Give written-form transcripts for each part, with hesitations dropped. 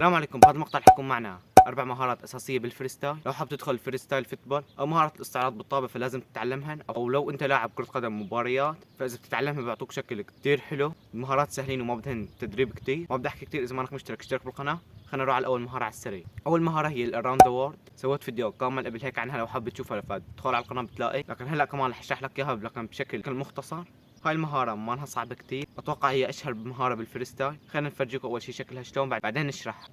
السلام عليكم. بهذا المقطع رح يكون معنا 4 مهارات أساسية بالفريستايل. لو حاب تدخل الفريستايل فوتبول أو مهارة الاستعراض بالطابة فلازم تتعلمهن، أو لو أنت لاعب كرة قدم مباريات فإذا بتتعلمها بيعطوك شكل كتير حلو. المهارات سهلين وما بدهن تدريب كتير، ما بدي أحكي كتير. إذا مانك مشترك اشترك بالقناة. خلينا نروح على أول مهارة على السريع. أول مهارة هي الأراوند ذا وورد. سويت فيديو كامل قبل هيك عنها، لو حابب تشوفها فادخل على القناة بتلاقي، لكن هلا كمان رح اشرح لك إياها لكن بشكل مختصر. هاي المهارة مانها صعبة كتير، أتوقع هي أشهر مهارة بالفريستايل. خلينا نفرجيكم أول شي شكلها شلون بعدين نشرح.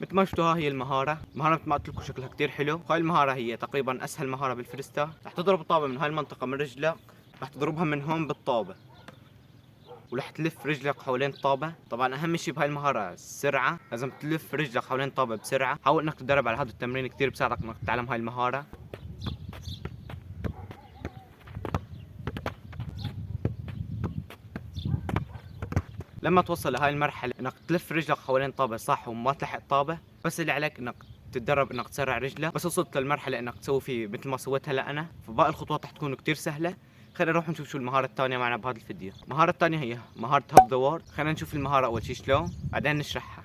مثل ما شفتوا هاي هي المهارة مثل ما قلت لكم شكلها كتير حلو. هاي المهارة هي تقريبا أسهل مهارة بالفريستايل. رح تضرب الطابة من هاي المنطقة من رجلك، رح تضربها من هون بالطابة، ورح تلف رجلك حوالين الطابة. طبعا أهم شي بهاي المهارة السرعة، لازم تلف رجلك حوالين الطابة بسرعة. حاول إنك تدرب على هذا التمرين، كتير بساعدك إنك تتعلم هاي المهارة. لما توصل لهاي المرحلة انك تلف رجلك حوالين طابة صح وما تلحق طابة، بس اللي عليك انك تتدرب انك تسرع رجلك. بس وصلت للمرحلة انك تسوي فيه مثل ما سويت هلا انا، فباقي الخطوات رح تكون كتير سهلة. خلينا نروح نشوف شو المهارة الثانية معنا بهذا الفيديو. المهارة الثانية هي مهارة هوب ذا وورد. خلينا نشوف المهارة اول شي شلون بعدين نشرحها.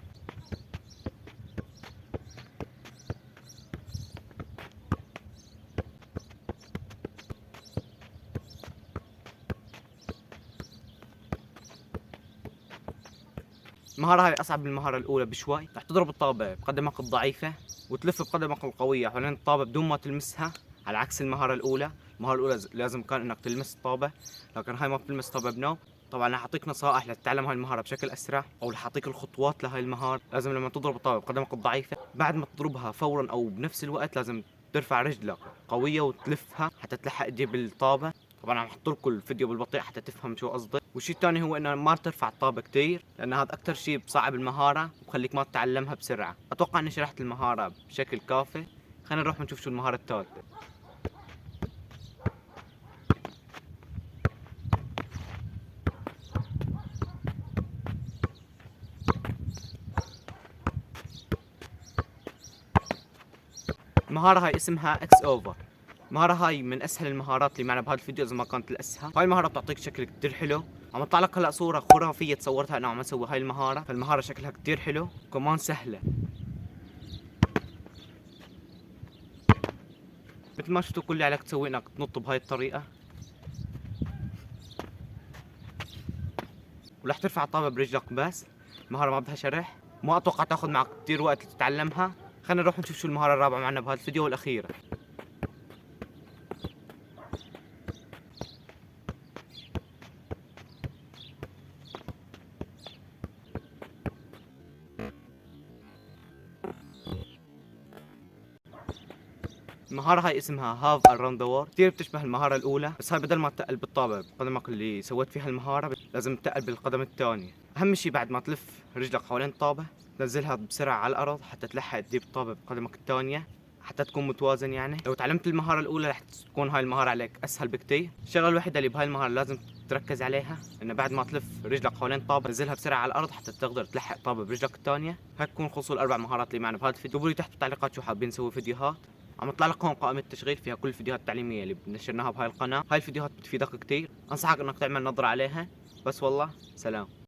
المهارة هاي أصعب من المهارة الأولى بشوي. رح تضرب الطابة بقدمك الضعيفة وتلف بقدمك القوية حوالين الطابة بدون ما تلمسها، على عكس المهارة الأولى. المهارة الأولى لازم كان إنك تلمس الطابة، لكن هاي ما بتلمس طابة بنو. طبعا رح أعطيك نصائح لتتعلم هاي المهارة بشكل أسرع، أو رح أعطيك الخطوات لهاي المهارة. لازم لما تضرب الطابة بقدمك الضعيفة، بعد ما تضربها فورا أو بنفس الوقت لازم ترفع رجلك قوية وتلفها حتى تلحق تجيب الطابة. طبعا عم احط لكم الفيديو بالبطيء حتى تفهم شو قصدي. والشيء الثاني هو انه ما ترفع الطابة كتير، لان هذا اكثر شيء بصعب المهارة وبخليك ما تتعلمها بسرعة. اتوقع اني شرحت المهارة بشكل كافي. خلينا نروح نشوف شو المهارة الثالثة. المهارة هاي اسمها اكس اوفر. المهارة هاي من اسهل المهارات اللي معنا بهذا الفيديو اذا ما كانت الاسهل. هاي المهارة بتعطيك شكل كتير حلو. عم اطلع لك هلا صورة خرافية تصورتها انا عم اسوي هاي المهارة، فالمهارة شكلها كتير حلو وكمان سهلة. مثل ما شفتوا كل اللي عليك تسوي انك تنط بهاي الطريقة، ورح ترفع الطابة برجلك. بس المهارة ما بدها شرح، ما اتوقع تاخذ معك كثير وقت لتتعلمها. خلينا نروح نشوف شو المهارة الرابعة معنا بهذا الفيديو والأخيرة. المهارة هاي اسمها هاف اراوند ذا وورد. كثير بتشبه المهارة الأولى، بس هاي بدل ما تقل بالطابة بقدمك اللي سويت فيها المهارة لازم تقل بالقدم الثانية. أهم شي بعد ما تلف رجلك حوالين الطابة تنزلها بسرعة على الأرض حتى تلحق تجيب الطابة بقدمك الثانية، حتى تكون متوازن. يعني لو تعلمت المهارة الأولى رح تكون هاي المهارة عليك أسهل بكتير. الشغلة الوحيدة اللي بهاي المهارة لازم تركز عليها إنه بعد ما تلف رجلك حوالين الطابة تنزلها بسرعة على الأرض حتى تقدر تلحق طابة برجلك الثانية. هاي تكون خلصوا ال4 مهارات اللي معنا بهذا الفيديو. اكتبوا لي تحت بالتعليقات شو حابين نسوي فيديوهات. عم يطلع لك هون قائمة تشغيل فيها كل الفيديوهات التعليمية اللي نشرناها بهاي القناة. هاي الفيديوهات بتفيدك كتير، أنصحك إنك تعمل نظرة عليها. بس والله سلام.